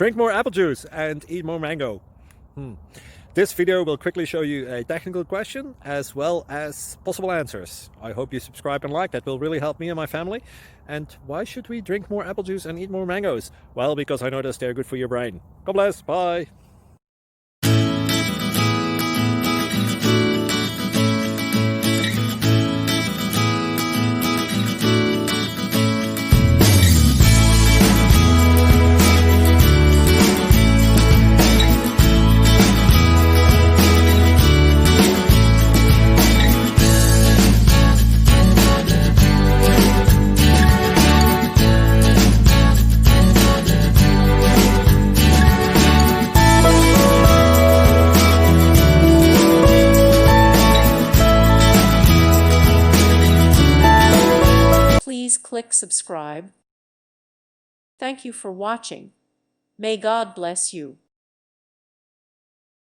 Drink more apple juice and eat more mango. This video will quickly show you a technical question as well as possible answers. I hope you subscribe and like, that will really help me and my family. And why should we drink more apple juice and eat more mangoes? Well, because I noticed they're good for your brain. God bless, bye! Please click subscribe. Thank you for watching. May God bless you.